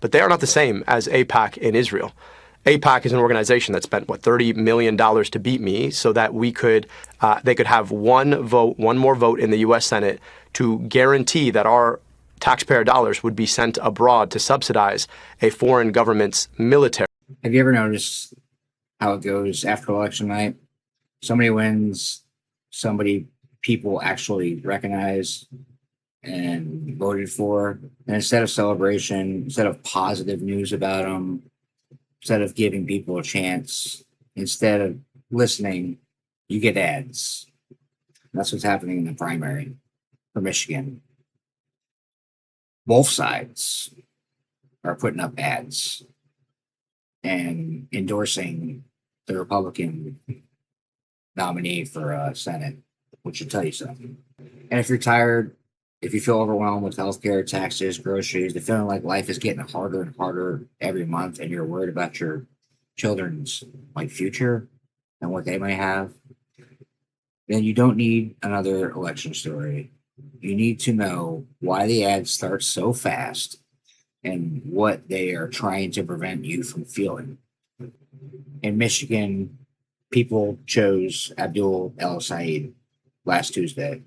but they are not the same as AIPAC in Israel. AIPAC is an organization that spent, $30 million to beat me so that they could have one more vote in the U.S. Senate to guarantee that our taxpayer dollars would be sent abroad to subsidize a foreign government's military. Have you ever noticed how it goes after election night? Somebody wins, people actually recognize and voted for. And instead of celebration, instead of positive news about them, instead of giving people a chance, instead of listening, you get ads. That's what's happening in the primary for Michigan. Both sides are putting up ads and endorsing the Republican nominee for Senate, which should tell you something. And if you're tired, if you feel overwhelmed with healthcare, taxes, groceries, the feeling like life is getting harder and harder every month, and you're worried about your children's future and what they may have, then you don't need another election story. You need to know why the ads start so fast and what they are trying to prevent you from feeling. In Michigan, people chose Abdul El-Sayed last Tuesday.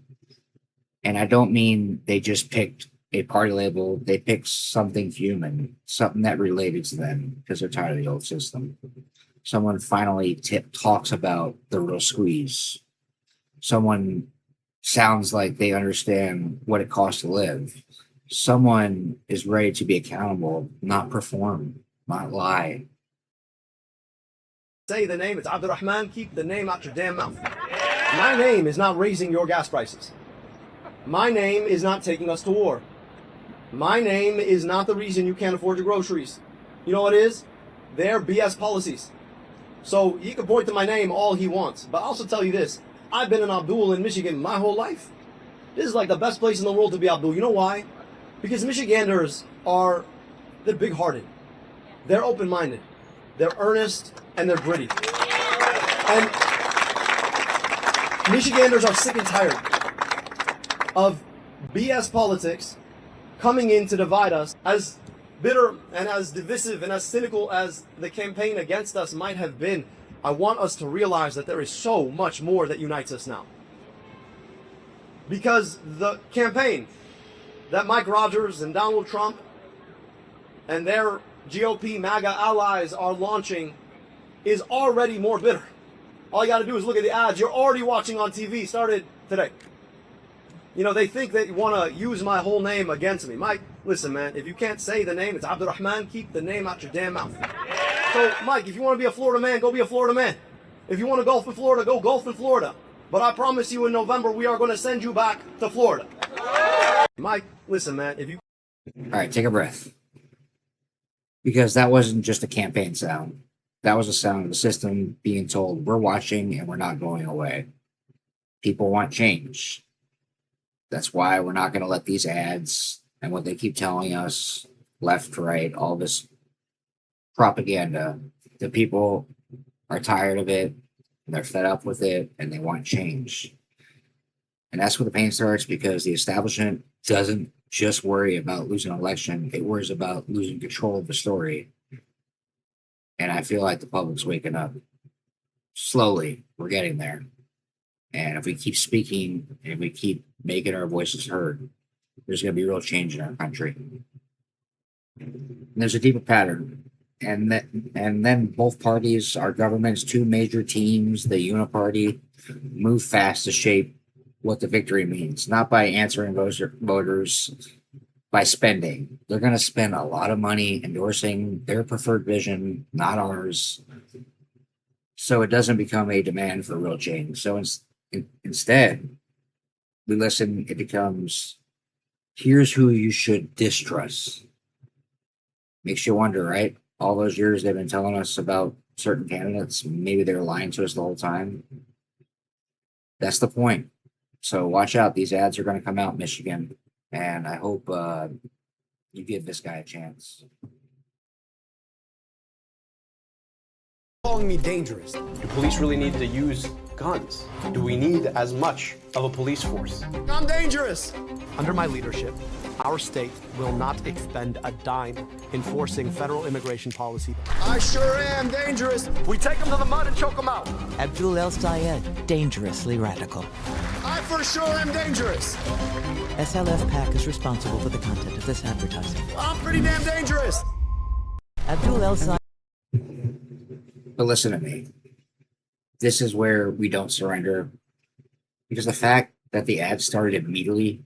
And I don't mean they just picked a party label. They picked something human, something that related to them because they're tired of the old system. Someone finally talks about the real squeeze. Someone sounds like they understand what it costs to live. Someone is ready to be accountable, not perform, not lie. Say the name, it's Abdurrahman, keep the name out your damn mouth. My name is not raising your gas prices. My name is not taking us to war. My name is not the reason you can't afford your groceries. You know what it is? They're BS policies. So he can point to my name all he wants, but I'll also tell you this. I've been an Abdul in Michigan my whole life. This is like the best place in the world to be Abdul. You know why? Because Michiganders they're big-hearted. They're open-minded. They're earnest, and they're gritty. And Michiganders are sick and tired of BS politics coming in to divide us. As bitter and as divisive and as cynical as the campaign against us might have been, I want us to realize that there is so much more that unites us now. Because the campaign that Mike Rogers and Donald Trump and their GOP MAGA allies are launching is already more bitter. All you got to do is look at the ads you're already watching on TV, started today. You know, they think they want to use my whole name against me. Mike, listen, man, if you can't say the name, it's Abdurrahman, keep the name out your damn mouth. So, Mike, if you want to be a Florida man, go be a Florida man. If you want to golf in Florida, go golf in Florida. But I promise you in November, we are going to send you back to Florida. Mike, listen, man, if you... All right, take a breath. Because that wasn't just a campaign sound. That was a sound of the system being told, we're watching and we're not going away. People want change. That's why we're not going to let these ads and what they keep telling us, left, right, all this propaganda. The people are tired of it, they're fed up with it, and they want change. And that's where the pain starts, because the establishment doesn't just worry about losing an election, it worries about losing control of the story. And I feel like the public's waking up. Slowly, we're getting there. And if we keep speaking and we keep making our voices heard, there's going to be real change in our country. And there's a deeper pattern. And then both parties, our government's two major teams, the Uniparty, move fast to shape what the victory means, not by answering voters, by spending. They're going to spend a lot of money endorsing their preferred vision, not ours. So it doesn't become a demand for real change. So instead, we listen, it becomes, here's who you should distrust. Makes you wonder, right? All those years they've been telling us about certain candidates, maybe they're lying to us the whole time. That's the point. So watch out. These ads are going to come out in Michigan, and I hope you give this guy a chance. Calling me dangerous. Do police really need to use guns? Do we need as much of a police force? I'm dangerous. Under my leadership, Our state will not expend a dime enforcing federal immigration policy. I sure am dangerous. We take them to the mud and choke them out. Abdul El Sayed, dangerously radical. I for sure am dangerous. SLF PAC is responsible for the content of this advertising. I'm pretty damn dangerous. Abdul El Sayed. But listen to me. This is where we don't surrender. Because the fact that the ad started immediately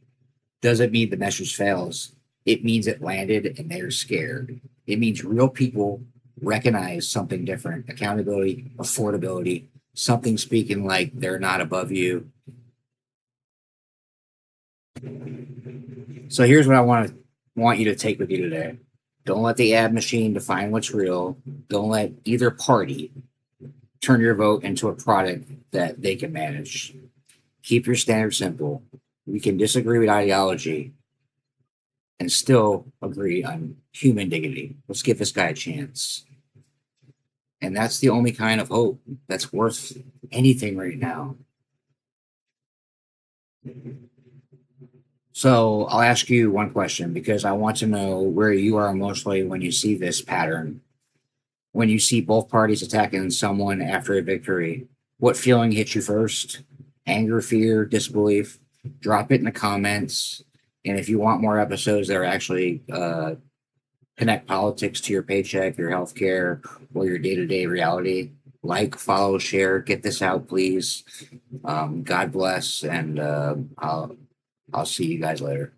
doesn't mean the message fails. It means it landed and they're scared. It means real people recognize something different: accountability, affordability, something speaking like they're not above you. So here's what I want you to take with you today. Don't let the ad machine define what's real. Don't let either party turn your vote into a product that they can manage. Keep your standards simple. We can disagree with ideology and still agree on human dignity. Let's give this guy a chance. And that's the only kind of hope that's worth anything right now. So I'll ask you one question, because I want to know where you are emotionally when you see this pattern. When you see both parties attacking someone after a victory, what feeling hits you first? Anger, fear, disbelief? Drop it in the comments. And if you want more episodes that are actually connect politics to your paycheck, your healthcare, or your day-to-day reality, like, follow, share, get this out, please. God bless, and I'll see you guys later.